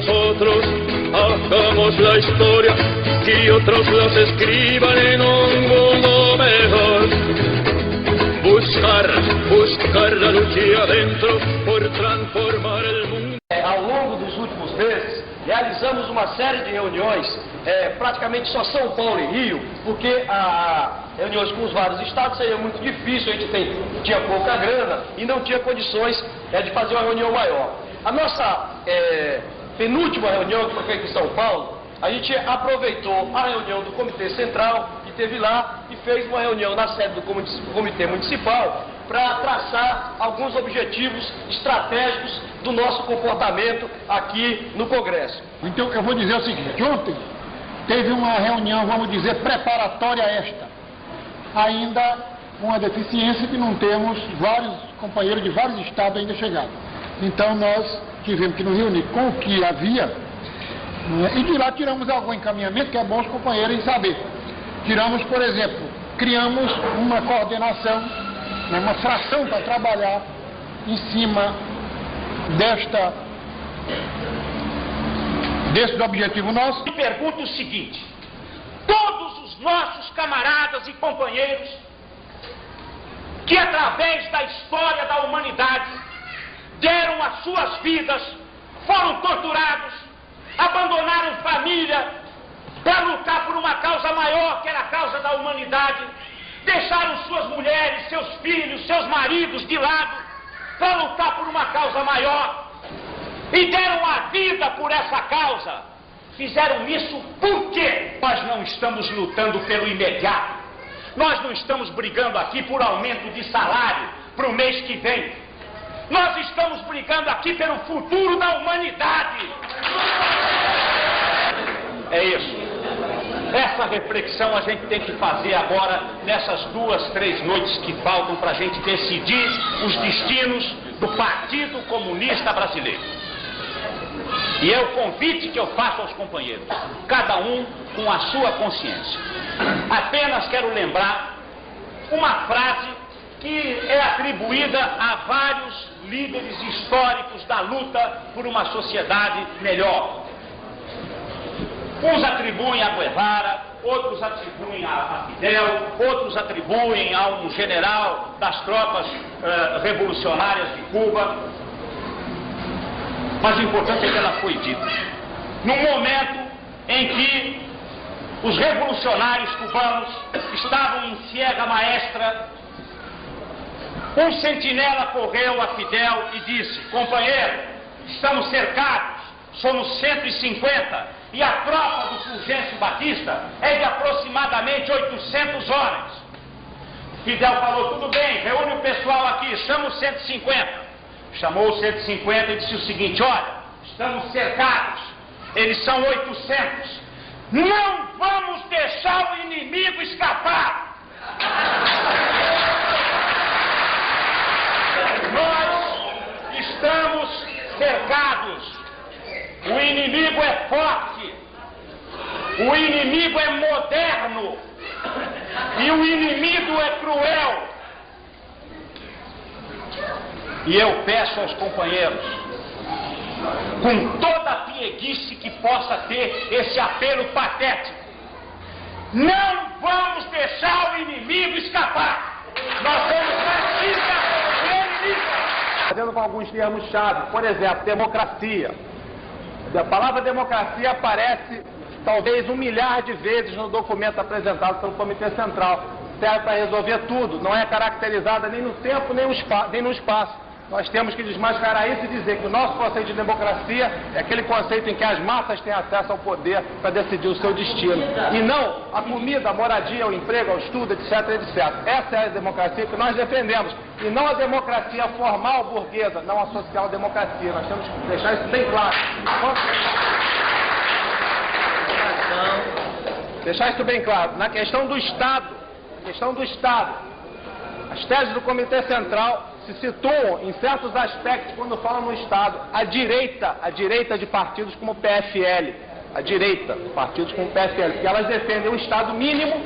nosotros hagamos la historia y otros las escriban en un mundo mejor. Buscar la lucha adentro por transformar el mundo. Ao longo dos últimos meses, realizamos uma série de reuniões, praticamente só São Paulo e Rio, porque reuniões com os vários estados seria muito difícil, a gente tinha pouca grana e não tinha condições de fazer uma reunião maior. A nossa penúltima reunião, que foi feita em São Paulo, a gente aproveitou a reunião do Comitê Central, que teve lá, e fez uma reunião na sede do Comitê Municipal para traçar alguns objetivos estratégicos do nosso comportamento aqui no Congresso. Então eu vou dizer o seguinte, ontem teve uma reunião, vamos dizer, preparatória a esta. Ainda uma deficiência que não temos vários companheiros de vários estados ainda chegados. Então nós tivemos que nos reunir com o que havia, e de lá tiramos algum encaminhamento, que é bom os companheiros saber. Tiramos, por exemplo, criamos uma coordenação, uma fração para trabalhar em cima desse objetivo nosso. Eu pergunto o seguinte: todos os nossos camaradas e companheiros que através da história da humanidade deram as suas vidas, foram torturados, abandonaram família para lutar por uma causa maior, que era a causa da humanidade, deixaram suas mulheres, seus filhos, seus maridos de lado para lutar por uma causa maior e deram a vida por essa causa. Fizeram isso por quê? Nós não estamos lutando pelo imediato. Nós não estamos brigando aqui por aumento de salário para o mês que vem. Nós estamos brigando aqui pelo futuro da humanidade. É isso. Essa reflexão a gente tem que fazer agora, nessas 2, 3 noites que faltam para a gente decidir os destinos do Partido Comunista Brasileiro. E é o convite que eu faço aos companheiros, cada um com a sua consciência. Apenas quero lembrar uma frase que é atribuída a vários líderes históricos da luta por uma sociedade melhor. Uns atribuem a Guevara, outros atribuem a Fidel, outros atribuem a um general das tropas revolucionárias de Cuba. Mas o importante é que ela foi dita num momento em que os revolucionários cubanos estavam em ciega maestra. Um sentinela correu a Fidel e disse: companheiro, estamos cercados, somos 150 e a tropa do Fulgêncio Batista é de aproximadamente 800 homens. Fidel falou: tudo bem, reúne o pessoal aqui, chama os 150. Chamou os 150 e disse o seguinte: olha, estamos cercados, eles são 800, não vamos deixar o inimigo escapar. Nós estamos cercados, o inimigo é forte, o inimigo é moderno e o inimigo é cruel. E eu peço aos companheiros, com toda a pieguice que possa ter esse apelo patético, não vamos deixar o inimigo escapar. Nós somos fascistas e inimigos. Fazendo com alguns termos-chave, por exemplo, democracia. A palavra democracia aparece talvez 1 milhar de vezes no documento apresentado pelo Comitê Central. Serve para resolver tudo, não é caracterizada nem no tempo nem no espaço. Nós temos que desmascarar isso e dizer que o nosso conceito de democracia é aquele conceito em que as massas têm acesso ao poder para decidir o seu destino. E não a comida, a moradia, o emprego, o estudo, etc, etc. Essa é a democracia que nós defendemos. E não a democracia formal burguesa, não a social-democracia. Nós temos que deixar isso bem claro. Deixar isso bem claro. Na questão do Estado, as teses do Comitê Central se situam em certos aspectos quando falam no Estado. A direita de partidos como o PFL, porque elas defendem um Estado mínimo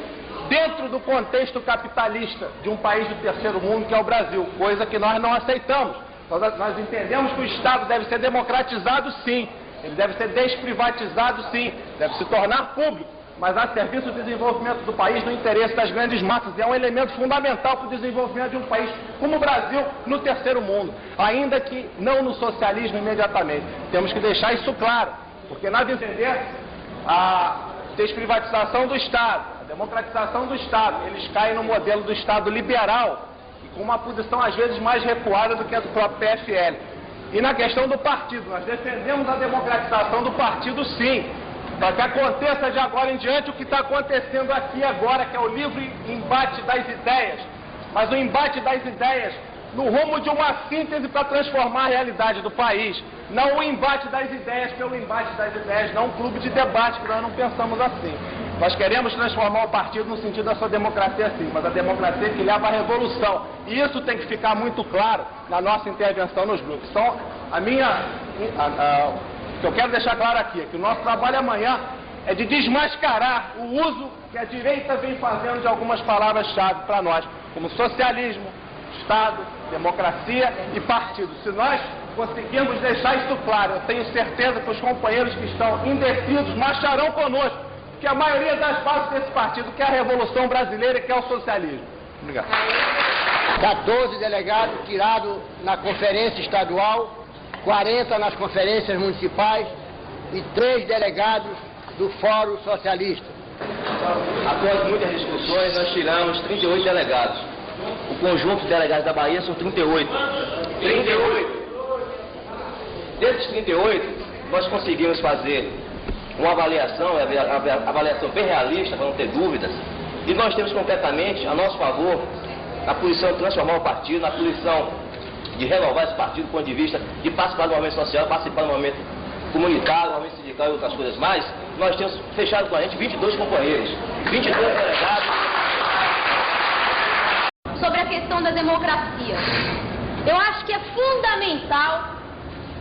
dentro do contexto capitalista de um país do terceiro mundo que é o Brasil, coisa que nós não aceitamos. Nós entendemos que o Estado deve ser democratizado sim, Ele deve ser desprivatizado, sim, deve se tornar público, mas a serviço do desenvolvimento do país, no interesse das grandes massas. É um elemento fundamental para o desenvolvimento de um país como o Brasil no terceiro mundo, ainda que não no socialismo imediatamente. Temos que deixar isso claro, porque nada entender a desprivatização do Estado, a democratização do Estado, eles caem no modelo do Estado liberal e com uma posição às vezes mais recuada do que a do próprio PFL. E na questão do partido, nós defendemos a democratização do partido, sim, para que aconteça de agora em diante o que está acontecendo aqui agora, que é o livre embate das ideias, mas o embate das ideias no rumo de uma síntese para transformar a realidade do país, não o embate das ideias pelo embate das ideias, não um clube de debate, que nós não pensamos assim. Nós queremos transformar o partido no sentido da sua democracia, sim, mas a democracia que leva à revolução. E isso tem que ficar muito claro na nossa intervenção nos grupos. Então, o que eu quero deixar claro aqui é que o nosso trabalho amanhã é de desmascarar o uso que a direita vem fazendo de algumas palavras-chave para nós, como socialismo, Estado, democracia e partido. Se nós conseguirmos deixar isso claro, eu tenho certeza que os companheiros que estão indecisos marcharão conosco, porque a maioria das bases desse partido quer a Revolução Brasileira e quer o socialismo. Obrigado. 14 delegados tirados na conferência estadual, 40 nas conferências municipais e 3 delegados do Fórum Socialista. Após muitas discussões, nós tiramos 38 delegados. O conjunto de delegados da Bahia são 38. 38! Desses 38, nós conseguimos fazer uma avaliação bem realista, para não ter dúvidas, e nós temos completamente a nosso favor a posição de transformar o partido, na posição de renovar esse partido do ponto de vista de participar do movimento social, participar do movimento comunitário, do movimento sindical e outras coisas mais. Nós temos fechado com a gente 22 companheiros, 22 delegados. Sobre a questão da democracia, eu acho que é fundamental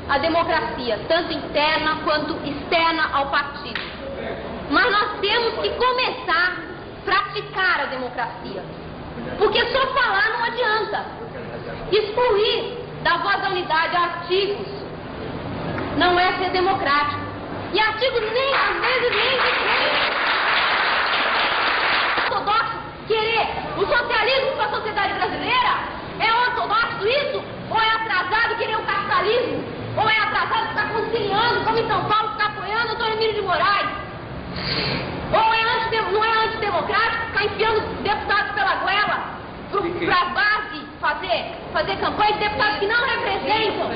a democracia, tanto interna quanto externa ao partido. Mas nós temos que começar a praticar a democracia, porque só falar não adianta. Excluir da voz da unidade artigos não é ser democrático. E artigos nem, às vezes, nem ortodoxo querer o socialismo para a sociedade brasileira. É ortodoxo isso? Ou é atrasado querer o capitalismo? Ou é atrasado ficar conciliando, como em São Paulo, ficar apoiando o doutor Emílio de Moraes? Ou não é antidemocrático ficar enfiando deputados pela goela para a base fazer campanha de deputados que não representam?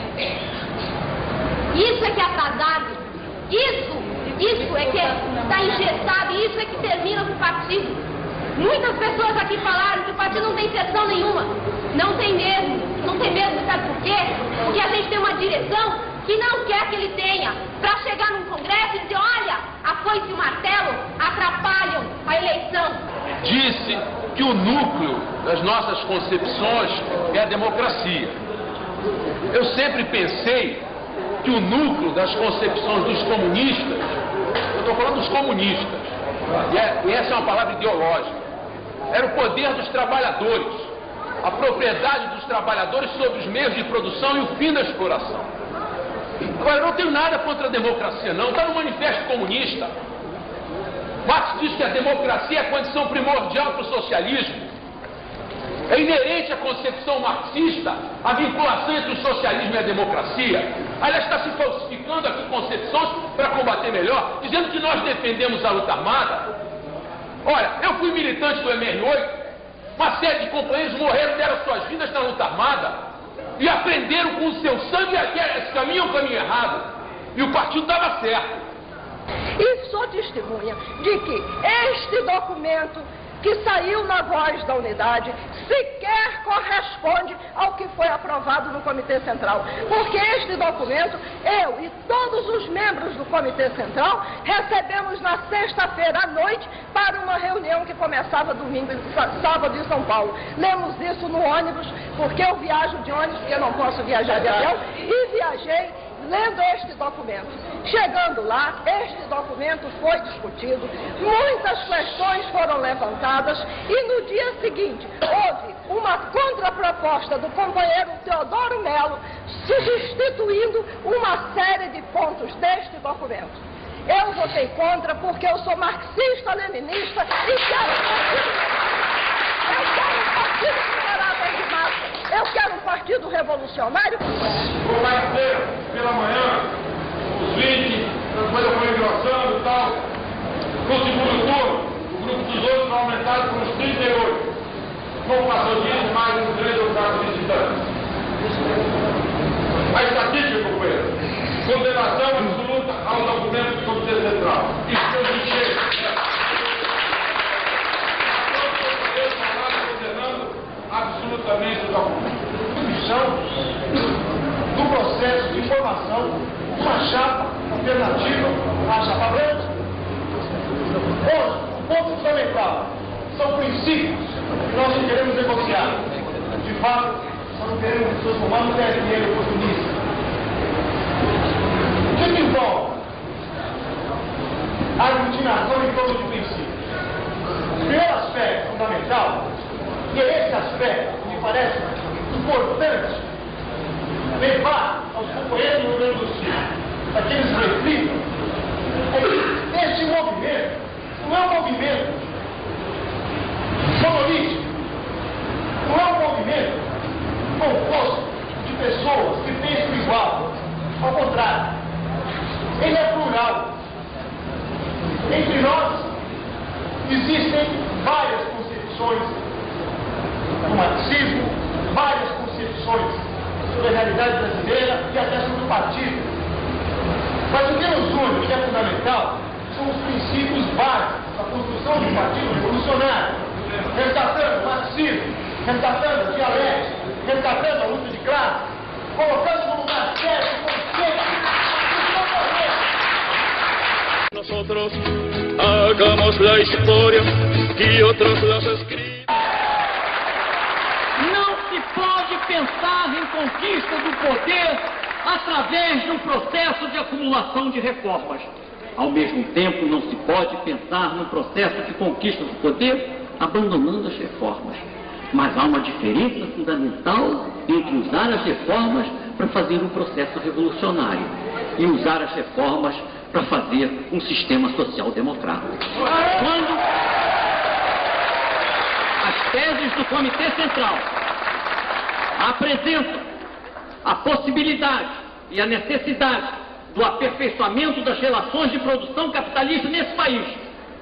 Isso é que é atrasado. Isso é que está engessado, e isso é que termina com o partido. Muitas pessoas aqui falaram que o partido não tem inserção nenhuma. Não tem mesmo, sabe por quê? Porque a gente tem uma direção que não quer que ele tenha, para chegar num congresso e dizer, olha, a foice e o martelo atrapalham a eleição. Disse que o núcleo das nossas concepções é a democracia. Eu sempre pensei que o núcleo das concepções dos comunistas, eu estou falando dos comunistas, e essa é uma palavra ideológica, era o poder dos trabalhadores, a propriedade dos trabalhadores sobre os meios de produção e o fim da exploração. Agora, eu não tenho nada contra a democracia, não, está no Manifesto Comunista. Marx diz que a democracia é a condição primordial para o socialismo. É inerente à concepção marxista a vinculação entre o socialismo e a democracia. Aliás, está se falsificando aqui concepções para combater melhor, dizendo que nós defendemos a luta armada. Olha, eu fui militante do MR8, uma série de companheiros morreram, deram suas vidas na luta armada e aprenderam com o seu sangue que esse caminho é um caminho errado. E o partido estava certo. E sou testemunha de que este documento que saiu na Voz da Unidade sequer corresponde ao que foi aprovado no Comitê Central. Porque este documento, eu e todos os membros do Comitê Central recebemos na sexta-feira à noite para uma reunião que começava domingo e sábado em São Paulo. Lemos isso no ônibus, porque eu viajo de ônibus, porque eu não posso viajar de avião, e viajei lendo este documento. Chegando lá, este documento foi discutido, muitas questões foram levantadas e no dia seguinte houve uma contraproposta do companheiro Teodoro Melo substituindo uma série de pontos deste documento. Eu votei contra porque eu sou marxista-leninista e quero um partido de caráter de massa. Eu quero um partido revolucionário. Vai ser pela manhã, os 20, depois eu vou engrossando e tal. No segundo turno, o grupo dos outros vai aumentar para uns 38. Como passou disso, mais uns 3 ou 4 visitantes. A estatística, companheiro. Condenação absoluta ao documento do Comitê Central. Isso que eu disse. Condenando absolutamente o documento. Do processo de formação de uma chapa alternativa à chapa branca. Hoje, o ponto fundamental são princípios que nós não queremos negociar. De fato, nós não queremos transformar no PSL oportunista. O que envolve a aglutinação em torno de princípios? O primeiro aspecto fundamental, e é esse aspecto que me parece importante levar aos companheiros do Rio Grande do Sul, para que eles reflitam, é que este movimento não é um movimento monolítico, não é um movimento composto de pessoas que pensam igual, ao contrário, ele é plural. Entre nós existem várias concepções do marxismo, várias concepções sobre a realidade brasileira e até sobre o partido. Mas o que nos une, o que é fundamental, são os princípios básicos da construção de um partido revolucionário, resgatando o marxismo, resgatando a dialética, resgatando a luta de classe, colocando no lugar certo o conceito. Nosotros hagamos la historia que otros las escriben. Não se pode pensar em conquista do poder através de um processo de acumulação de reformas. Ao mesmo tempo, não se pode pensar num processo de conquista do poder abandonando as reformas. Mas há uma diferença fundamental entre usar as reformas para fazer um processo revolucionário e usar as reformas para fazer um sistema social-democrático. Quando as teses do Comitê Central apresentam a possibilidade e a necessidade do aperfeiçoamento das relações de produção capitalista nesse país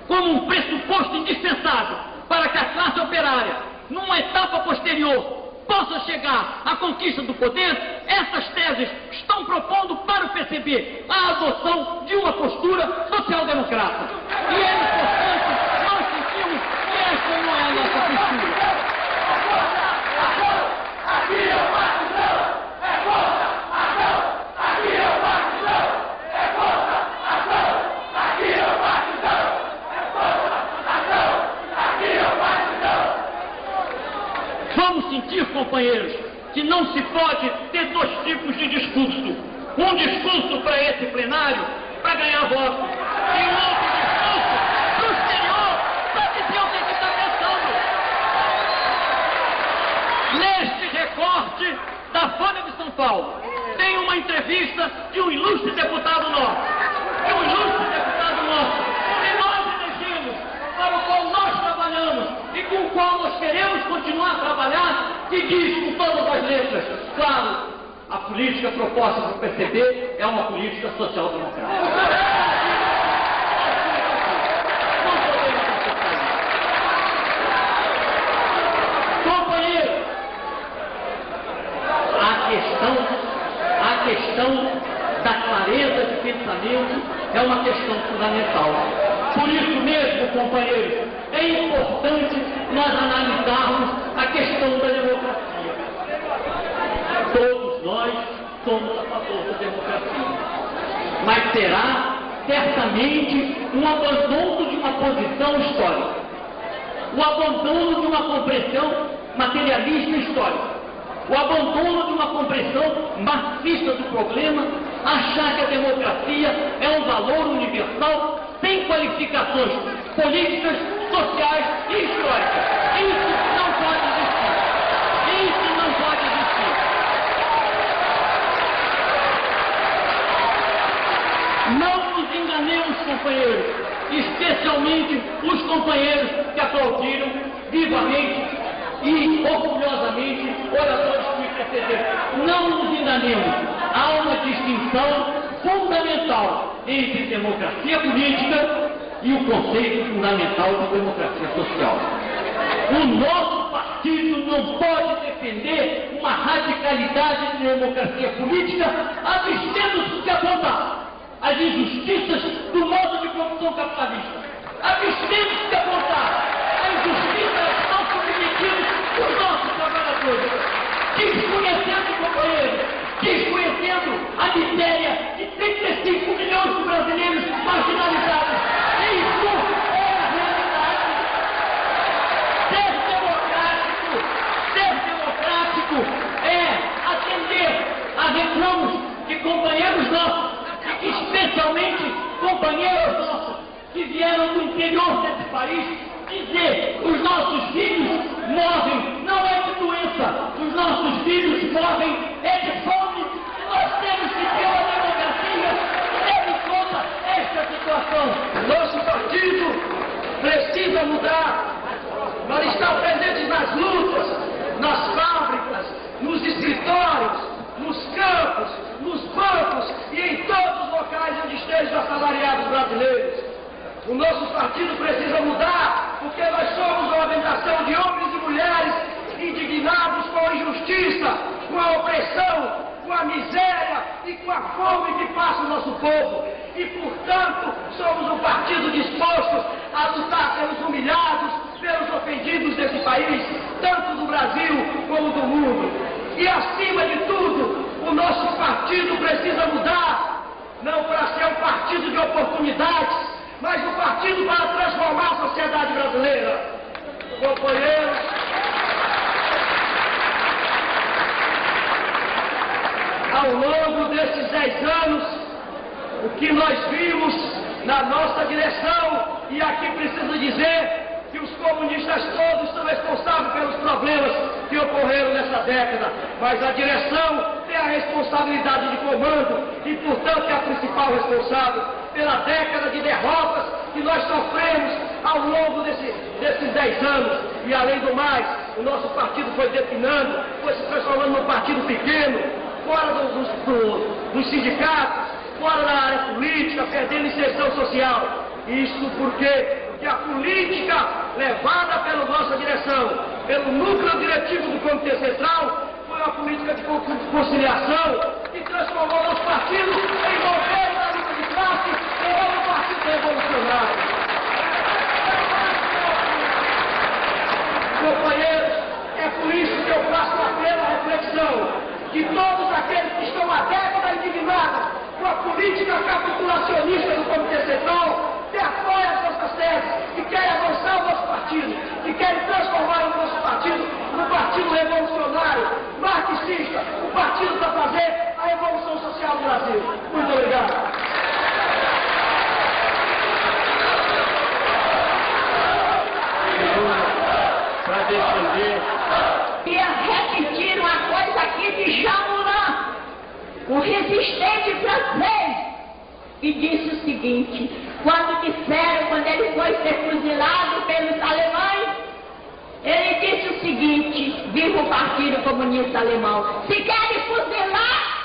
como um pressuposto indispensável para que a classe operária, numa etapa posterior, possa chegar à conquista do poder, essas teses estão propondo para o PCB a adoção de uma postura social-democrata. E é importante nós sentirmos que essa não é a nossa postura. Aqui é o partidão, é força, ação! Aqui é o partidão, é força, ação! Aqui é o partidão, é força, ação! Aqui é o partidão! Vamos sentir, companheiros, que não se pode ter dois tipos de discurso. Um discurso para esse plenário, para ganhar voto, e um outro discurso para o exterior, para dizer o que está pensando. Neste recorte da Folha de São Paulo, tem uma entrevista de um ilustre deputado nosso, que nós elegemos, para o qual nós trabalhamos e com o qual nós queremos continuar a trabalhar, que diz com todas as letras, claro, a política proposta para o PCB é uma política social-democrática. Companheiro, a questão da clareza de pensamento é uma questão fundamental. Por isso mesmo, companheiros, é importante nós analisarmos a questão da democracia. Todos nós somos a favor da democracia. Mas será, certamente, um abandono de uma posição histórica. O abandono de uma compreensão materialista histórica. O abandono de uma compreensão marxista do problema achar que a democracia é um valor universal sem qualificações políticas, sociais e históricas. Isso não pode existir. Isso não pode existir. Não nos enganemos, companheiros, especialmente os companheiros que aplaudiram vivamente e orgulhosamente oradores que me precederam. Não nos enganemos. Há uma distinção fundamental entre democracia política e o conceito fundamental de democracia social. O nosso partido não pode defender uma radicalidade de democracia política abstendo-se de apontar as injustiças do modo de produção capitalista, abstendo-se de apontar a injustiça que estão submetidos os nossos trabalhadores, desconhecendo, companheiros, desconhecendo a miséria de 35 milhões de brasileiros marginalizados. Isso é a realidade. Ser democrático é atender a reclamos de companheiros nossos, especialmente companheiros nossos que vieram do interior desse país, dizer: os nossos filhos morrem, não é de doença, os nossos filhos morrem é de fome, e nós temos que ter uma democracia que leve em conta esta situação. Nosso partido precisa mudar para estar presente nas lutas, nas fábricas, nos escritórios, nos campos, nos bancos e em todos os locais onde estejam os assalariados brasileiros. O nosso partido precisa mudar porque nós somos uma organização de homens e mulheres indignados com a injustiça, com a opressão, com a miséria e com a fome que passa o nosso povo. E, portanto, somos um partido disposto a lutar pelos humilhados, pelos ofendidos desse país, tanto do Brasil como do mundo. E, acima de tudo, o nosso partido precisa mudar, não para ser um partido de oportunidades, mas um partido para transformar a sociedade brasileira. Companheiros, ao longo desses 10 anos, o que nós vimos na nossa direção, e aqui preciso dizer que os comunistas todos são responsáveis pelos problemas que ocorreram nessa década, mas a direção tem a responsabilidade de comando e, portanto, é a principal responsável pela década de derrotas que nós sofremos ao longo desses 10 anos. E, além do mais, o nosso partido foi definhando, foi se transformando num partido pequeno, fora dos sindicatos, fora da área política, perdendo inserção social. Isso porque a política levada pela nossa direção, pelo núcleo diretivo do Comitê Central, foi uma política de conciliação que transformou nosso partido em governo da luta de classe e não um partido revolucionário. Companheiros, é por isso que eu faço uma plena reflexão que todos aqueles que estão há décadas indignados com a política capitulacionista do Comitê Central, que apoia as nossas teses, que querem avançar o nosso partido, que querem transformar o nosso partido num partido revolucionário, marxista, um partido para fazer a revolução social do Brasil. Muito obrigado. Para defender. Queria repetir uma coisa aqui de Jean Moulin, um resistente francês, que disse o seguinte: quando ele foi ser fuzilado pelos alemães, ele disse o seguinte: viva o Partido Comunista Alemão, se querem fuzilar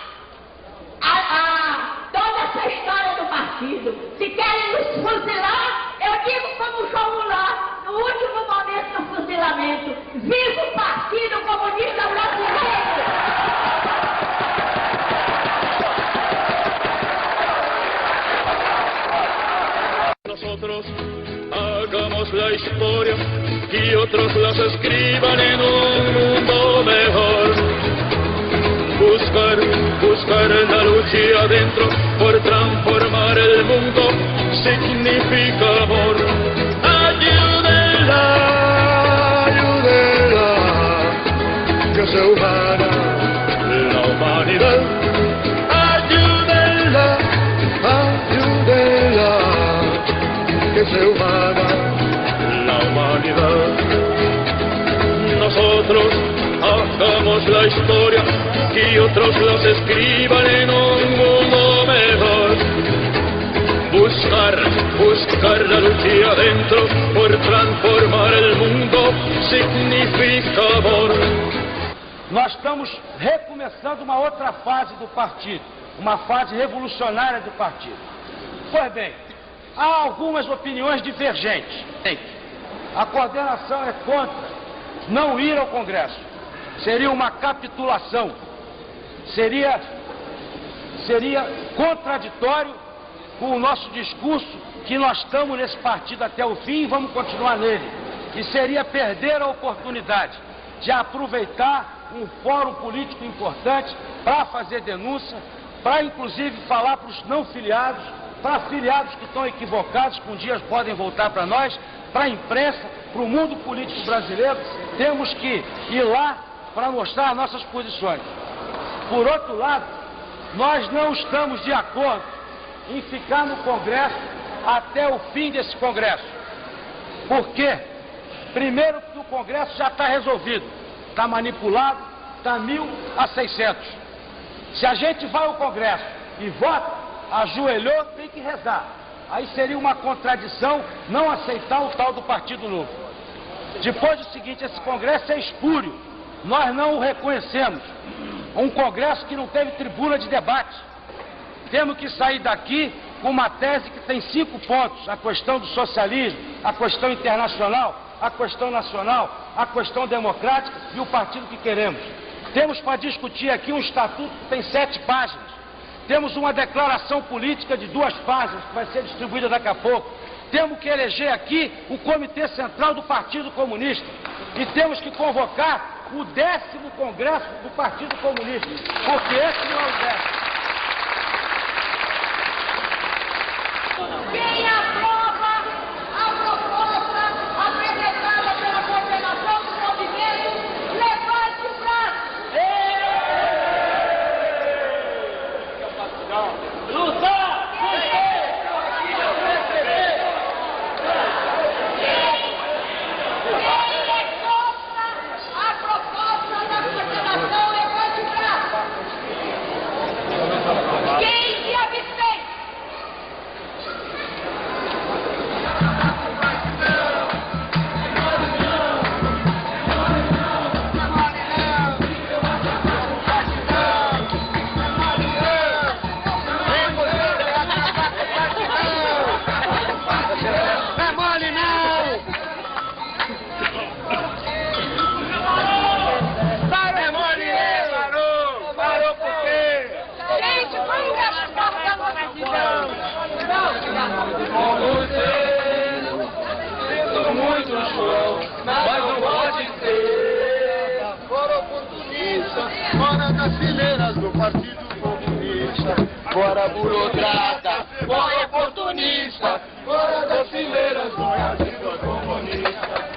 toda essa história do partido, se querem nos fuzilar, eu digo como João Moulin, no último momento do fuzilamento: viva o Partido Comunista Brasileiro! Nosotros hagamos la historia y otros las escriban en un mundo mejor. Buscar la lucha adentro por transformar el mundo significa amor. Ayúdenla, que se humana la humanidad. Ayúdenla. hagamos la historia que otros las escriban en un mundo mejor. Buscar la luz de adentro por transformar el mundo significa amor. Nós estamos recomeçando uma outra fase do partido, uma fase revolucionária do partido. Pois bem, há algumas opiniões divergentes. A coordenação é contra não ir ao Congresso. Seria uma capitulação. Seria contraditório com o nosso discurso que nós estamos nesse partido até o fim e vamos continuar nele. E seria perder a oportunidade de aproveitar um fórum político importante para fazer denúncia, para inclusive falar para os não filiados, para filiados que estão equivocados, que um dia podem voltar para nós, para a imprensa, para o mundo político brasileiro. Temos que ir lá para mostrar nossas posições. Por outro lado, nós não estamos de acordo em ficar no Congresso até o fim desse Congresso. Por quê? Primeiro que o Congresso já está resolvido, está manipulado, está 1.000 a 600. Se a gente vai ao Congresso e vota, ajoelhou, tem que rezar. Aí seria uma contradição não aceitar o tal do Partido Novo. Depois do seguinte, esse Congresso é espúrio, nós não o reconhecemos. Um Congresso que não teve tribuna de debate. Temos que sair daqui com uma tese que tem 5 pontos: a questão do socialismo, a questão internacional, a questão nacional, a questão democrática e o partido que queremos. Temos para discutir aqui um estatuto que tem 7 páginas. Temos uma declaração política de 2 páginas que vai ser distribuída daqui a pouco. Temos que eleger aqui o Comitê Central do Partido Comunista. E temos que convocar o 10º Congresso do Partido Comunista, porque esse não é o 10º. Quem aprova a proposta apresentada pela coordenação do movimento, levante o braço. Lutar! Quem é contra a proposta da coordenação, levante o braço. Quem se abstém? Mas não pode ser. Fora oportunista, fora das fileiras do Partido Comunista. Fora burocrata, fora oportunista, fora das fileiras do Partido Comunista.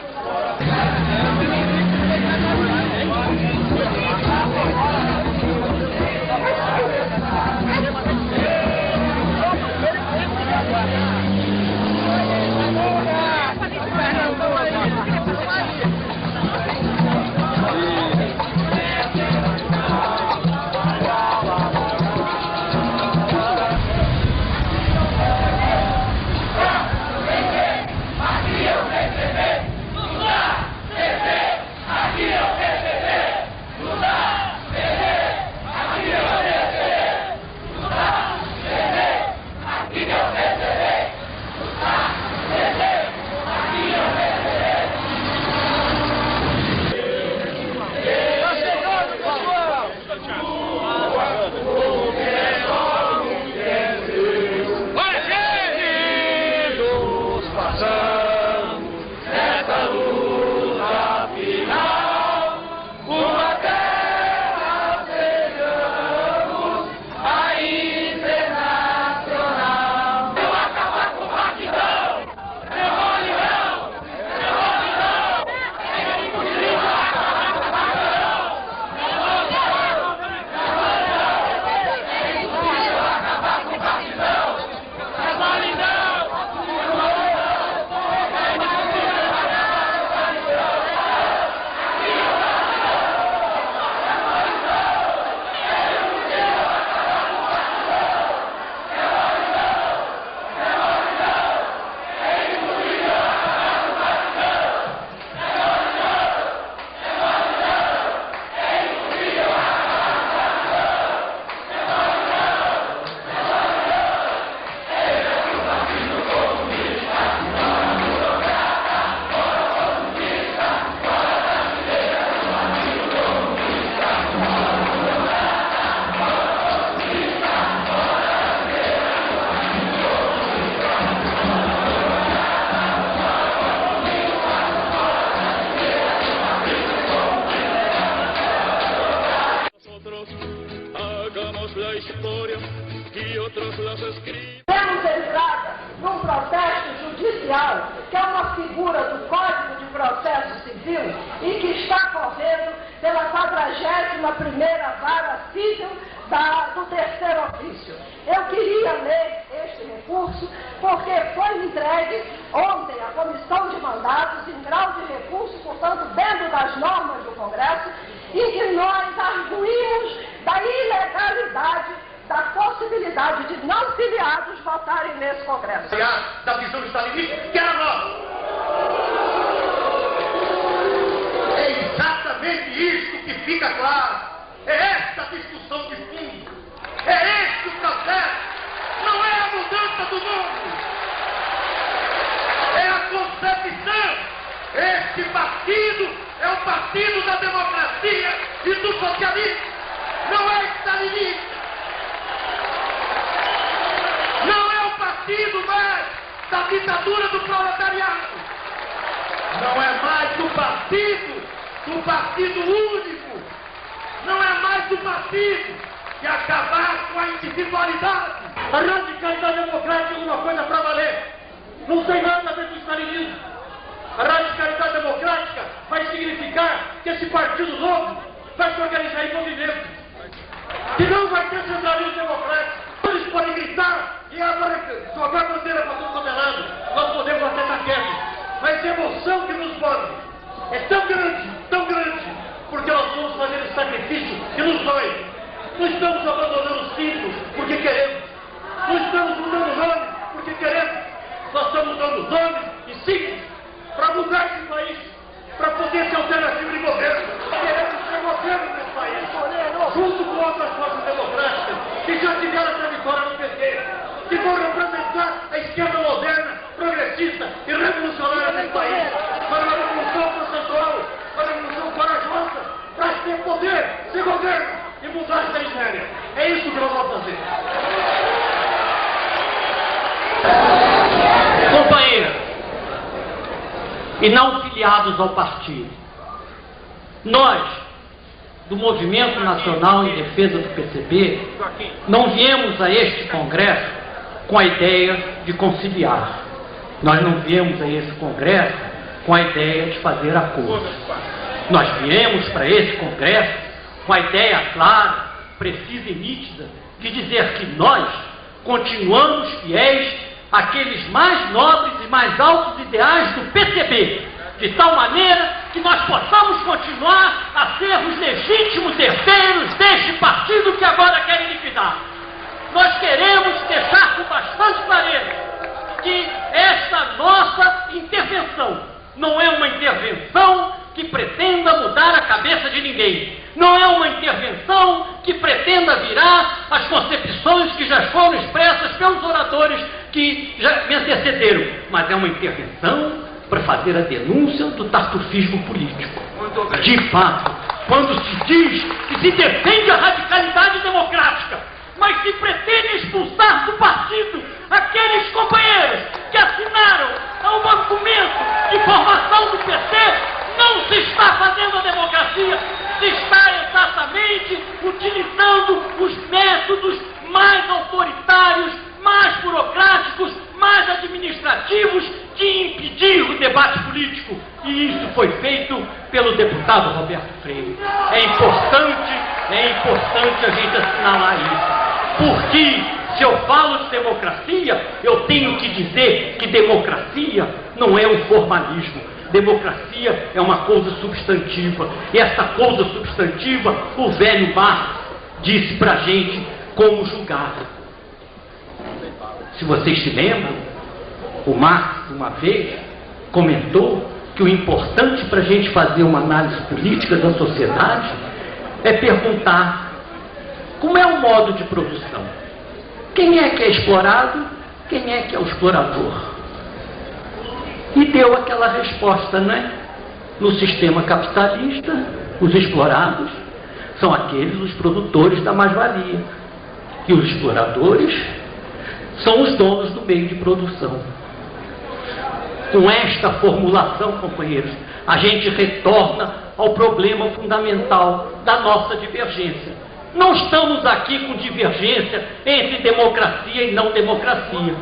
especial, que é uma figura do Código de Processo Civil e que está correndo pela 41ª Vara Civil do terceiro ofício. Eu queria ler este recurso porque foi entregue ontem à Comissão de Mandatos em grau de recurso, portanto, dentro das normas do Congresso, em que nós arguímos da ilegalidade da possibilidade de não filiados votarem nesse Congresso. Da visão stalinista, que era nossa. É exatamente isso que fica claro. É esta discussão de fundo. É este o processo. Não é a mudança do mundo. É a concepção. Este partido é o partido da democracia e do socialismo. Não é stalinista. Não é o partido mais da ditadura do proletariado. Não é mais o partido único. Não é mais o partido que acabar com a individualidade. A radicalidade democrática é uma coisa para valer. Não tem nada a ver com o stalinismo. A radicalidade democrática vai significar que esse partido novo vai se organizar em movimento. Que não vai ter centralismo democrático. Eles podem gritar e jogar bandeira para todo quanto é lado. Nós podemos até estar quietos. Mas a emoção que nos move é tão grande, porque nós vamos fazer esse sacrifício que nos dói. Não estamos abandonando os símbolos porque queremos. Não estamos mudando nome porque queremos. Nós estamos mudando nomes e símbolos para mudar esse país, para poder ser alternativa de governo. Queremos ser governo nesse país, junto com outras forças democráticas que já tiveram essa vitória no PT, que vão representar a esquerda moderna, progressista e revolucionária nesse país, para uma revolução processual, para uma revolução corajosa, para ter poder, ser governo e mudar essa miséria. É isso que nós vamos fazer. Companheiros e não filiados ao partido, nós, do Movimento Nacional em Defesa do PCB, não viemos a este Congresso com a ideia de conciliar. Nós não viemos a esse Congresso com a ideia de fazer acordos. Nós viemos para esse Congresso com a ideia clara, precisa e nítida de dizer que nós continuamos fiéis àqueles mais nobres e mais altos ideais do PCB, de tal maneira que nós possamos continuar a ser os legítimos herdeiros deste partido que agora querem liquidar. Nós queremos deixar com bastante clareza que esta nossa intervenção não é uma intervenção que pretenda mudar a cabeça de ninguém. Não é uma intervenção que pretenda virar as concepções que já foram expressas pelos oradores que já me antecederam, mas é uma intervenção para fazer a denúncia do tartufismo político. De fato, quando se diz que se defende a radicalidade democrática, mas se pretende expulsar do partido aqueles companheiros que assinaram o documento de formação do PT, não se está fazendo a democracia, se está exatamente utilizando os métodos mais autoritários, mais burocráticos, mais administrativos de impedir o debate político. E isso foi feito pelo deputado Roberto Freire. É importante a gente assinalar isso. Porque se eu falo de democracia, eu tenho que dizer que democracia não é um formalismo. Democracia é uma coisa substantiva. E essa coisa substantiva, o velho Marx disse pra gente como julgar. Se vocês se lembram, o Marx, uma vez, comentou que o importante para a gente fazer uma análise política da sociedade é perguntar como é o modo de produção. Quem é que é explorado? Quem é que é o explorador? E deu aquela resposta, né? No sistema capitalista, os explorados são aqueles, os produtores da mais-valia. E os exploradores são os donos do meio de produção. Com esta formulação, companheiros, a gente retorna ao problema fundamental da nossa divergência. Não estamos aqui com divergência entre democracia e não democracia.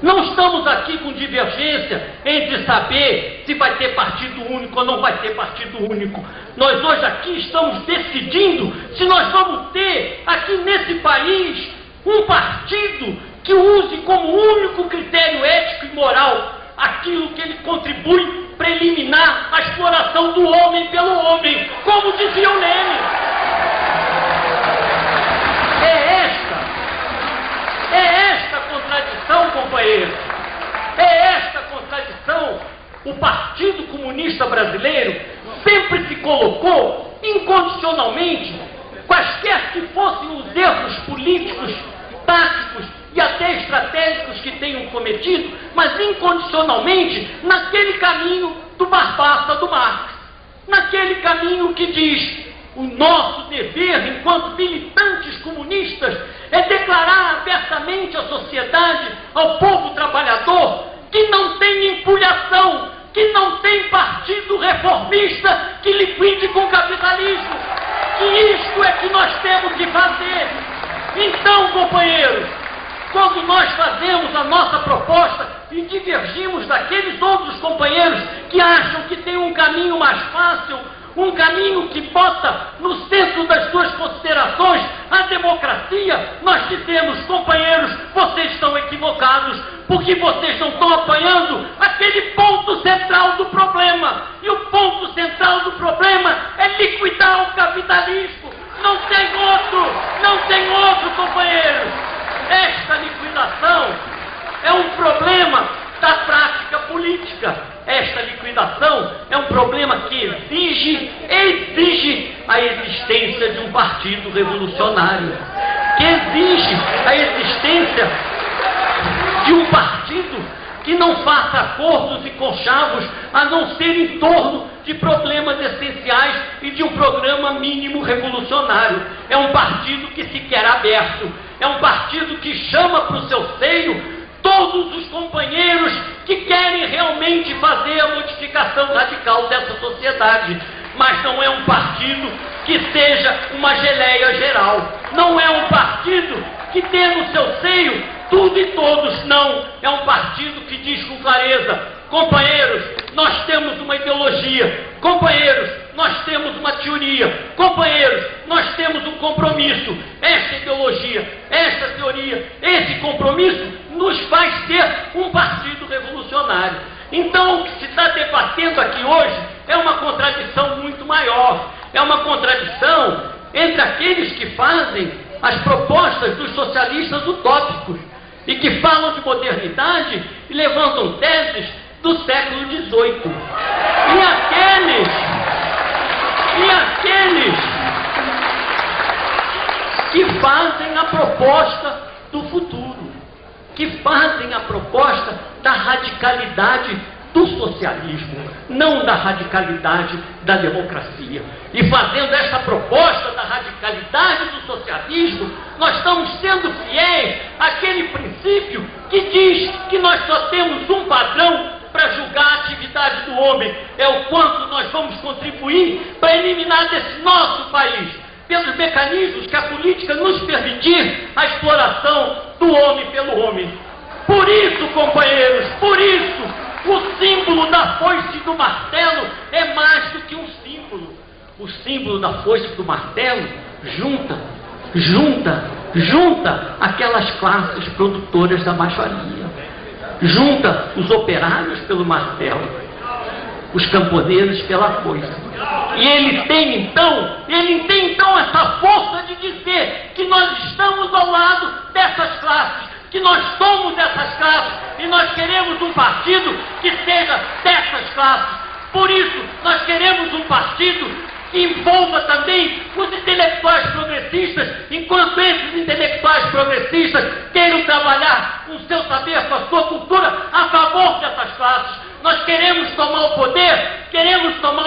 Não estamos aqui com divergência entre saber se vai ter partido único ou não vai ter partido único. Nós hoje aqui estamos decidindo se nós vamos ter aqui nesse país um partido que use como único critério ético e moral aquilo que ele contribui para eliminar a exploração do homem pelo homem, como dizia o Lênin. É esta contradição, companheiros. É esta contradição. O Partido Comunista Brasileiro sempre se colocou incondicionalmente, quaisquer que fossem os erros políticos, táticos e até estratégicos que tenham cometido, mas incondicionalmente naquele caminho do Barbassa do Marx, naquele caminho que diz: o nosso dever enquanto militantes comunistas é declarar abertamente à sociedade, ao povo trabalhador, que não tem empulhação, que não tem partido reformista que liquide com o capitalismo, que isto é que nós temos que fazer. Então, companheiros, quando nós fazemos a nossa proposta e divergimos daqueles outros companheiros que acham que tem um caminho mais fácil, um caminho que bota no centro das suas considerações a democracia, nós dizemos: companheiros, vocês estão equivocados, porque vocês não estão apanhando aquele ponto central do problema. E o ponto central do problema é liquidar o capitalismo. Não tem outro, companheiros. Esta liquidação é um problema da prática política. Esta liquidação é um problema que exige a existência de um partido revolucionário, que exige a existência de um partido que não faça acordos e conchavos a não ser em torno de problemas essenciais e de um programa mínimo revolucionário. É um partido que se quer aberto, é um partido que chama para o seu seio todos os companheiros que querem realmente fazer a modificação radical dessa sociedade. Mas não é um partido que seja uma geleia geral. Não é um partido que tenha no seu seio tudo e todos. Não. É um partido que diz com clareza: companheiros, nós temos uma ideologia. Companheiros, nós temos uma teoria. Companheiros, nós temos um compromisso. Esta ideologia, esta teoria, esse compromisso nos faz ser um partido revolucionário. Então, o que se está debatendo aqui hoje é uma contradição muito maior. É uma contradição entre aqueles que fazem as propostas dos socialistas utópicos e que falam de modernidade e levantam teses do século XVIII. E aqueles que fazem a proposta do futuro, que fazem a proposta da radicalidade do socialismo, não da radicalidade da democracia. E fazendo essa proposta da radicalidade do socialismo, nós estamos sendo fiéis àquele princípio que diz que nós só temos um padrão para julgar a atividade do homem: é o quanto nós vamos contribuir para eliminar desse nosso país, pelos mecanismos que a política nos permitir, a exploração do homem pelo homem. Por isso, companheiros, o símbolo da foice e do martelo é mais do que um símbolo. O símbolo da foice e do martelo junta aquelas classes produtoras da mais-valia. Junta os operários pelo martelo, os camponeses pela foice. E ele tem então essa força de dizer que nós estamos ao lado dessas classes, que nós somos dessas classes e nós queremos um partido que seja dessas classes. Por isso, nós queremos um partido que envolva também os intelectuais progressistas, enquanto esses intelectuais progressistas queiram trabalhar com o seu saber, com a sua cultura, a favor dessas classes. Nós queremos tomar o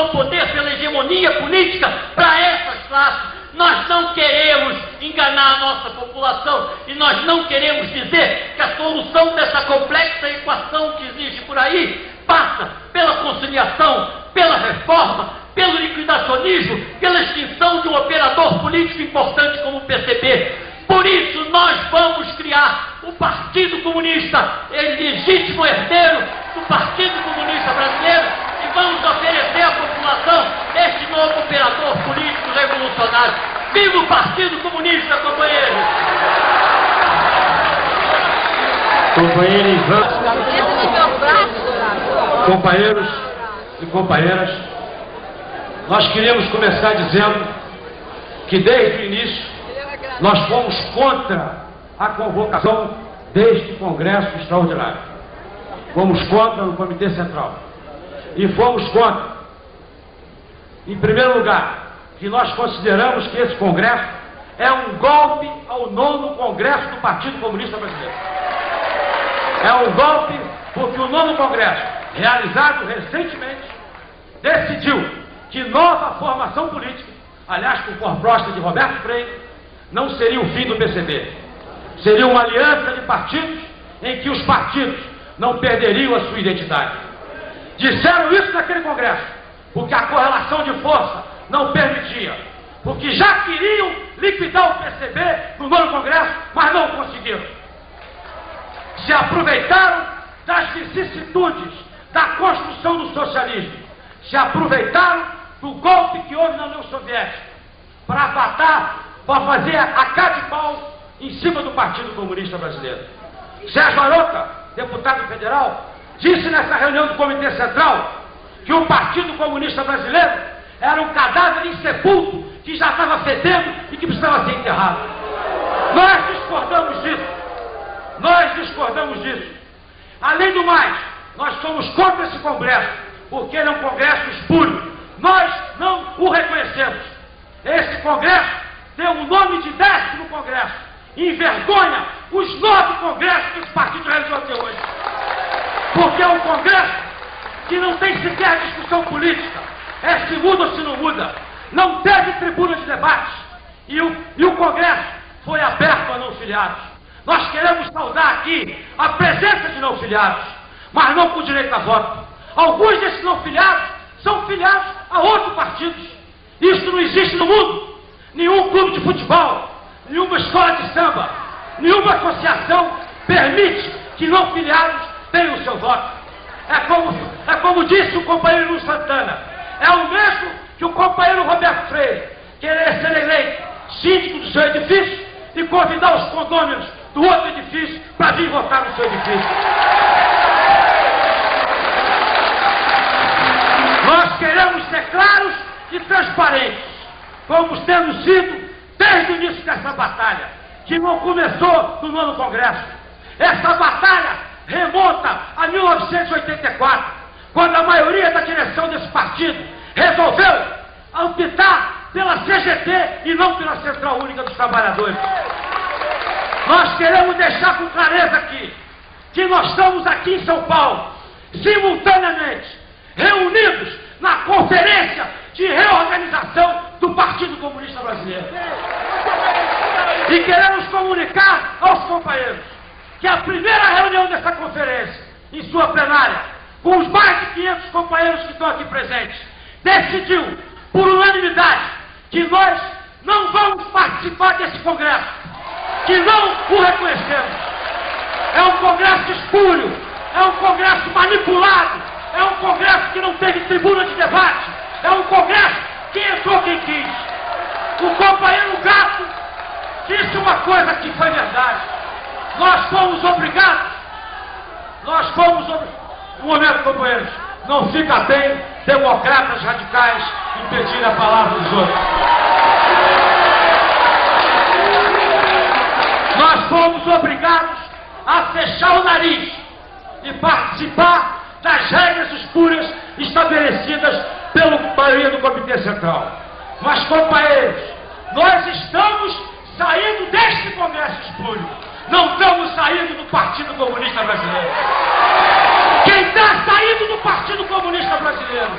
poder pela hegemonia política para essas classes. Nós não queremos enganar a nossa população e nós não queremos dizer que a solução dessa complexa equação que existe por aí passa pela conciliação, pela reforma, pelo liquidacionismo, pela extinção de um operador político importante como o PCB. Por isso nós vamos criar o Partido Comunista, legítimo herdeiro do Partido Comunista Brasileiro, e vamos oferecer à população este novo operador político revolucionário. Viva o Partido Comunista, companheiros! Companheiros, companheiros e companheiras, nós queremos começar dizendo que desde o início nós fomos contra a convocação deste Congresso Extraordinário. Fomos contra no Comitê Central. E fomos contra, em primeiro lugar, que nós consideramos que esse Congresso é um golpe ao 9º Congresso do Partido Comunista Brasileiro. É um golpe porque o 9º Congresso, realizado recentemente, decidiu que nova formação política, aliás, com proposta de Roberto Freire, não seria o fim do PCB. Seria uma aliança de partidos em que os partidos não perderiam a sua identidade. Disseram isso naquele Congresso, porque a correlação de força não permitia, porque já queriam liquidar o PCB no 9º Congresso, mas não conseguiram. Se aproveitaram das vicissitudes da construção do socialismo, se aproveitaram do golpe que houve na União Soviética para fazer a cá de pau em cima do Partido Comunista Brasileiro. Sérgio Aroca, deputado federal, disse nessa reunião do Comitê Central que o Partido Comunista Brasileiro era um cadáver insepulto que já estava fedendo e que precisava ser enterrado. Nós discordamos disso. Nós discordamos disso. Além do mais, nós somos contra esse Congresso, porque ele é um Congresso espúrio. Nós não o reconhecemos. Esse Congresso tem o nome de 10º Congresso. Envergonha os 9 congressos que esse partido realizou até hoje. Porque é um Congresso que não tem sequer discussão política. É se muda ou se não muda. Não teve tribuna de debates. E o Congresso foi aberto a não filiados. Nós queremos saudar aqui a presença de não filiados, mas não com direito a voto. Alguns desses não filiados são filiados a outros partidos. Isso não existe no mundo. Nenhum clube de futebol, nenhuma escola de samba, nenhuma associação permite que não filiados tenham o seu voto. É como disse o companheiro Luiz Santana, é o mesmo que o companheiro Roberto Freire querer ser eleito síndico do seu edifício e convidar os condôminos do outro edifício para vir votar no seu edifício. Nós queremos ser claros e transparentes, como temos sido desde o início dessa batalha, que não começou no 9º Congresso. Essa batalha remonta a 1984, quando a maioria da direção desse partido resolveu optar pela CGT e não pela Central Única dos Trabalhadores. Nós queremos deixar com clareza aqui que nós estamos aqui em São Paulo, simultaneamente, reunidos na Conferência de Reorganização do Partido Comunista Brasileiro. E queremos comunicar aos companheiros que a primeira reunião dessa conferência, em sua plenária, com os mais de 500 companheiros que estão aqui presentes, decidiu, por unanimidade, que nós não vamos participar desse Congresso, que não o reconhecemos. É um Congresso espúrio, é um Congresso manipulado, é um Congresso que não teve tribuna de debate, é um Congresso que entrou quem quis. O companheiro Gato disse uma coisa que foi verdade. Nós fomos obrigados. Um momento, companheiros. Não fica bem democratas radicais impedirem a palavra dos outros. Nós fomos obrigados a fechar o nariz e participar das regras espúrias estabelecidas pela maioria do Comitê Central. Mas, companheiros, nós estamos saindo deste Congresso espúrio. Não estamos saindo do Partido Comunista Brasileiro. Quem está saindo do Partido Comunista Brasileiro,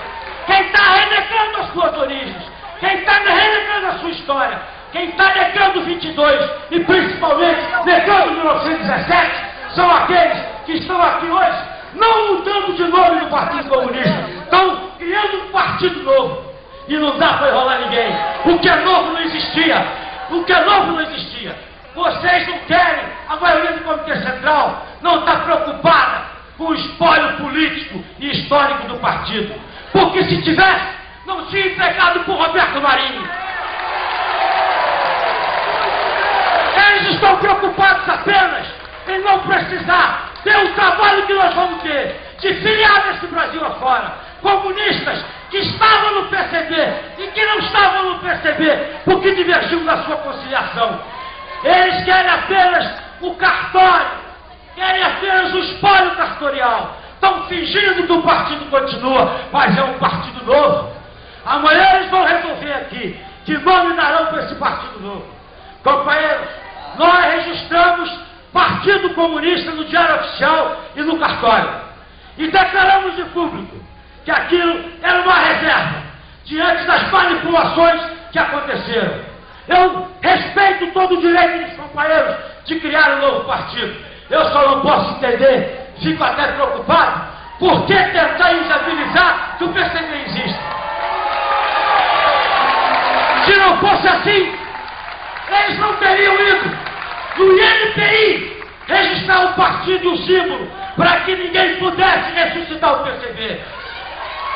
quem está renegando as suas origens, quem está renegando a sua história, quem está negando 22 e principalmente negando 1917, são aqueles que estão aqui hoje não mudando de nome no Partido Comunista, estão criando um partido novo. E não dá para enrolar ninguém. O que é novo não existia. O que é novo não existia. Vocês não querem, a maioria do Comitê Central não está preocupada com o espólio político e histórico do partido. Porque se tivesse, não tinha entregado por Roberto Marinho. Eles estão preocupados apenas em não precisar ter o trabalho que nós vamos ter de filiar esse Brasil afora. Comunistas que estavam no PCB e que não estavam no PCB porque divergiam da sua conciliação. Eles querem apenas o cartório, querem apenas o espólio cartorial. Estão fingindo que o partido continua, mas é um partido novo. Amanhã eles vão resolver aqui que nome darão para esse partido novo. Companheiros, nós registramos Partido Comunista no Diário Oficial e no cartório. E declaramos de público que aquilo era uma reserva diante das manipulações que aconteceram. Eu respeito todo o direito dos companheiros de criar um novo partido. Eu só não posso entender, fico até preocupado, por que tentar inviabilizar que o PCB existe. Se não fosse assim, eles não teriam ido no INPI registrar o partido e o símbolo para que ninguém pudesse ressuscitar o PCB.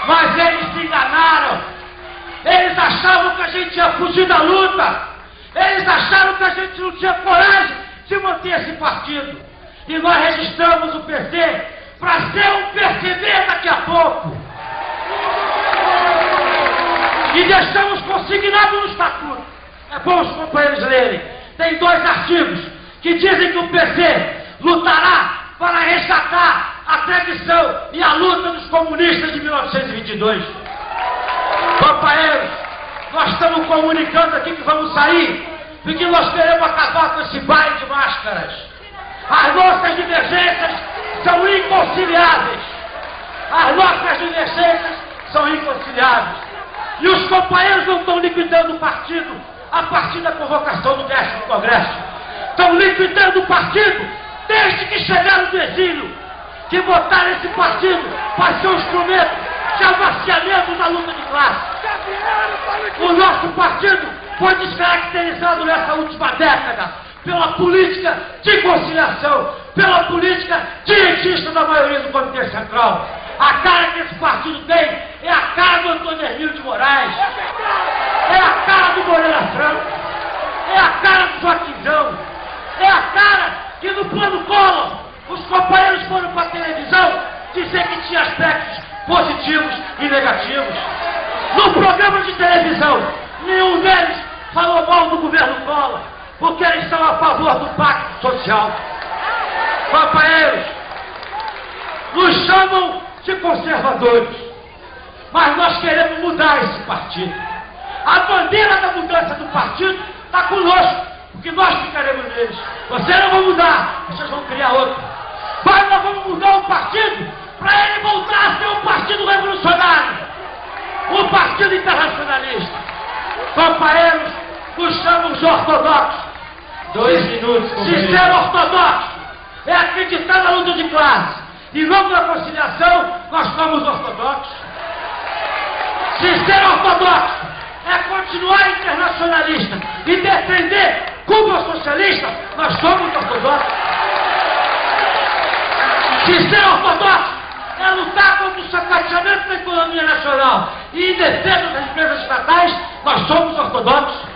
Mas eles se enganaram. Eles achavam que a gente ia fugir da luta. Eles acharam que a gente não tinha coragem de manter esse partido. E nós registramos o PC para ser um PCB daqui a pouco. E deixamos consignado no estatuto. É bom os companheiros lerem. Tem 2 artigos que dizem que o PC lutará para resgatar a tradição e a luta dos comunistas de 1922. Companheiros, nós estamos comunicando aqui que vamos sair, porque nós queremos acabar com esse baile de máscaras. As nossas divergências são inconciliáveis. As nossas divergências são inconciliáveis. E os companheiros não estão liquidando o partido a partir da convocação do 10º Congresso. Estão liquidando o partido desde que chegaram do exílio, que botaram esse partido para ser um instrumento de amaciamento da luta de classe. O nosso partido foi descaracterizado nessa última década pela política de conciliação, pela política direitista da maioria do Comitê Central. A cara que esse partido tem é a cara do Antônio Hermílio de Moraes, é a cara do Moreira Franco, é a cara do Joaquinzão, é a cara que no plano Collor os companheiros foram para a televisão dizer que tinha aspectos positivos e negativos. No programa de televisão, nenhum deles falou mal do governo Collor, porque eles são a favor do pacto social. Companheiros, nos chamam de conservadores, mas nós queremos mudar esse partido. A bandeira da mudança do partido está conosco, porque nós ficaremos neles. Vocês não vão mudar, vocês vão criar outro. Mas nós vamos mudar o partido para ele voltar a ser um partido revolucionário, um partido internacionalista. Companheiros, nos chamam de ortodoxos. 2 minutos, companheiro. Se ser ortodoxo é acreditar na luta de classe e não na conciliação, nós somos ortodoxos. Se ser ortodoxo é continuar internacionalista e defender Cuba socialista, nós somos ortodoxos. Se ser ortodoxo é lutar contra o sacateamento da economia nacional e em defesa das empresas estatais, nós somos ortodoxos.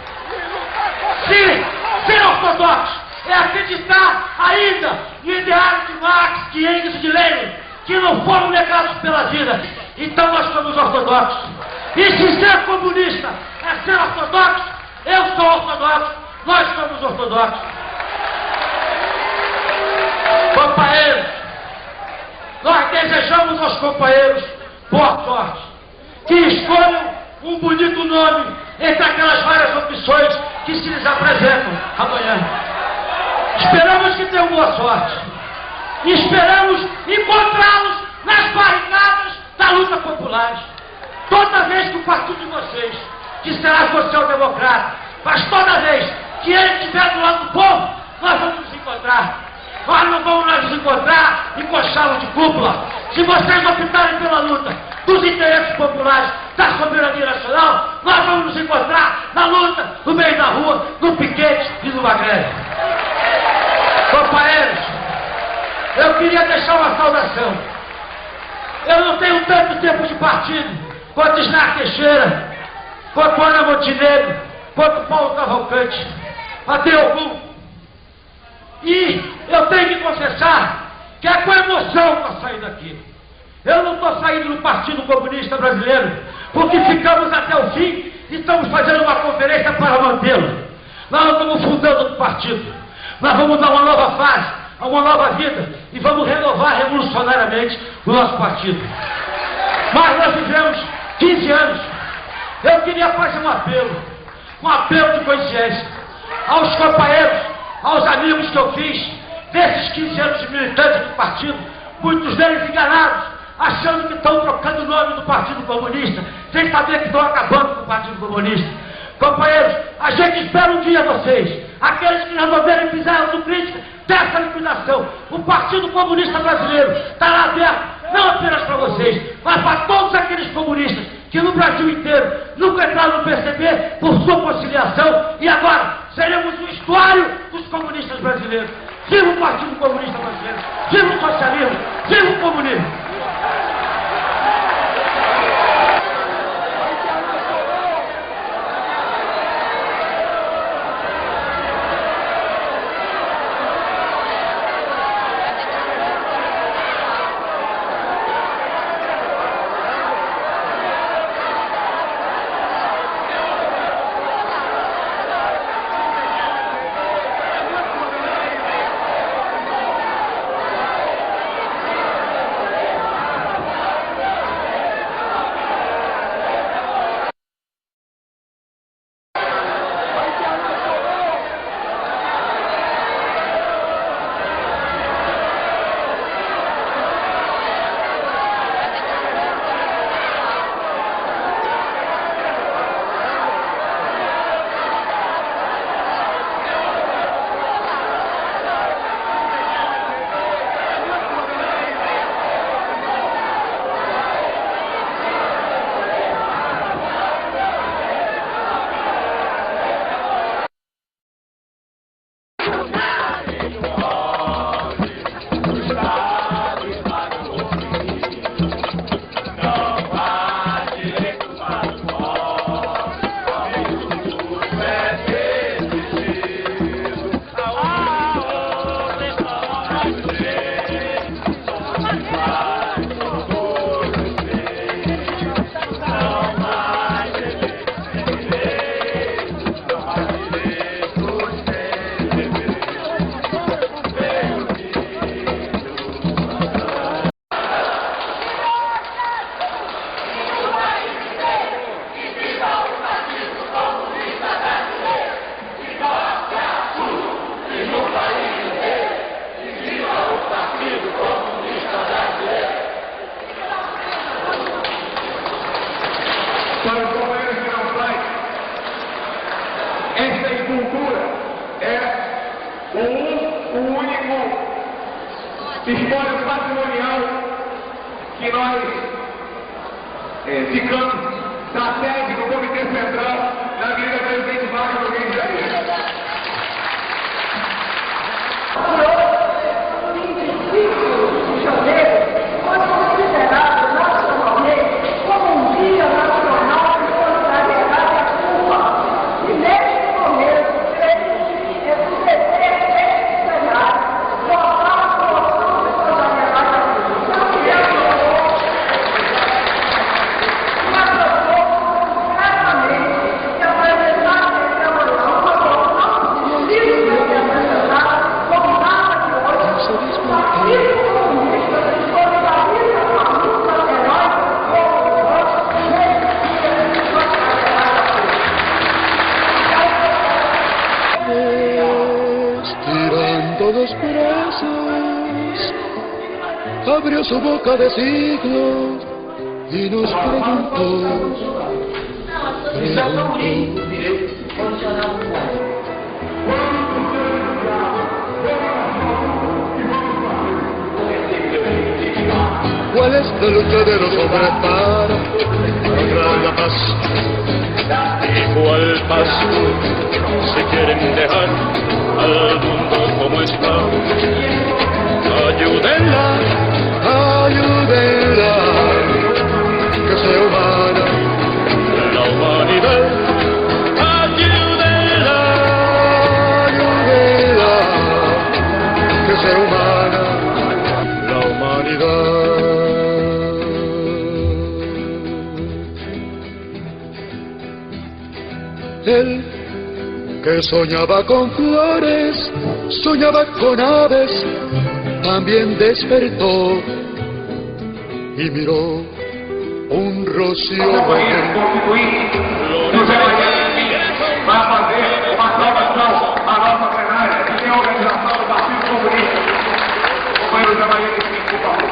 Se ser ortodoxo é acreditar ainda em ideários de Marx, de Engels e de Lenin, que não foram negados pela vida, então nós somos ortodoxos. E se ser comunista é ser ortodoxo, eu sou ortodoxo, nós somos ortodoxos. Companheiros, nós desejamos aos companheiros boa sorte, que escolham um bonito nome entre aquelas várias opções que se lhes apresentam amanhã. Esperamos que tenham boa sorte e esperamos encontrá-los nas barricadas da luta popular. Toda vez que o partido de vocês, que será social-democrata, mas toda vez que ele estiver do lado do povo, nós vamos nos encontrar. Nós não vamos nos encontrar e coxá-los de cúpula. Se vocês optarem pela luta dos interesses populares, da soberania nacional, nós vamos nos encontrar na luta, no meio da rua, no piquete e numa greve. Companheiros, eu queria deixar uma saudação. Eu não tenho tanto tempo de partido quanto Isnar Teixeira, quanto Ana Montenegro, quanto Paulo Cavalcante, até algum. E eu tenho que confessar que é com emoção que estou saindo aqui. Eu não estou saindo do Partido Comunista Brasileiro, porque ficamos até o fim e estamos fazendo uma conferência para mantê-lo. Nós não estamos fundando outro partido. Nós vamos dar uma nova fase, uma nova vida, e vamos renovar revolucionariamente o nosso partido. Mas nós vivemos 15 anos. Eu queria fazer um apelo de consciência aos companheiros, aos amigos que eu fiz desses 15 anos de militância do partido, muitos deles enganados, achando que estão trocando o nome do Partido Comunista, sem saber que estão acabando com o Partido Comunista. Companheiros, a gente espera um dia vocês, aqueles que resolverem pisar autocrítica dessa liquidação. O Partido Comunista Brasileiro estará aberto, não apenas para vocês, mas para todos aqueles comunistas que no Brasil inteiro nunca entraram no PCB por sua conciliação e agora seremos o estuário dos comunistas brasileiros. Viva o Partido Comunista Brasileiro! Viva o socialismo! Viva o comunismo! Para os companheiros que não faz, essa escultura é o único espólio patrimonial que nós ficamos da sede do Comitê Central na Avenida Presidente Vargas, no Rio de Janeiro. De janeiro foi considerado nacionalmente como um dia nacional de solidariedade à Cuba. E neste momento, creio que o dever deste cenário votar a solução de solidariedade à Cuba. Mas eu vou concretamente que apresentar esse amanhã no livro que eu apresentar, como data de hoje, o Partido Comunista se solidariza com a luta heróica como Estirando los brazos, abrió su boca de siglo y nos preguntó. cuál es la lucha de los hombres para lograr la paz. Igual paso, si quieren dejar al mundo como está, ayúdenla, ayúdenla, que sea humana la humanidad, ayúdenla, ayúdenla, que sea humana la humanidad. Él que soñaba con flores, soñaba con aves, también despertó y miró un rocío No se vaya a decir, va a fazer uma salvação à nossa plenária, que tem a organização do Partido Comunista. Companheiro Zé Maria de Pinto, por favor.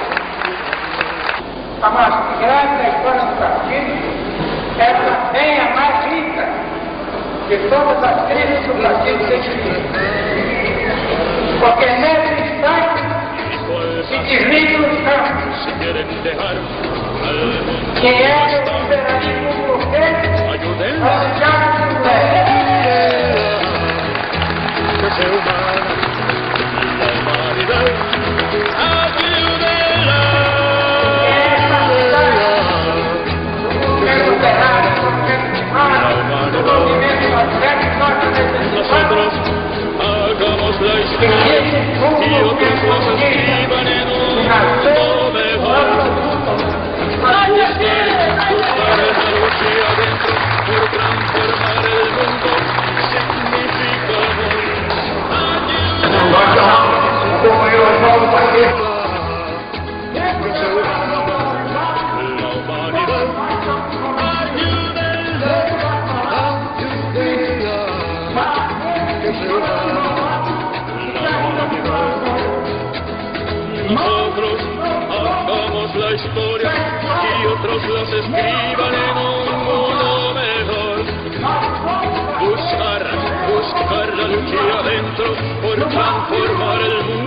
A mais grande da história do partido, essa é a mais rica de todas as crises que o partido tem vivido. Porque nesse instante se desliga o Estado, que é o liberalismo burguês, baseado no que sea humana la humanidad, ayúdenla, nosotros hagamos la historia y otros los escriban en un mundo mejor. Buscar la lucha adentro por transformar el mundo significa nosotros hagamos la historia y otros las escriban en un mundo mejor. Buscar la lucha adentro por transformar el mundo.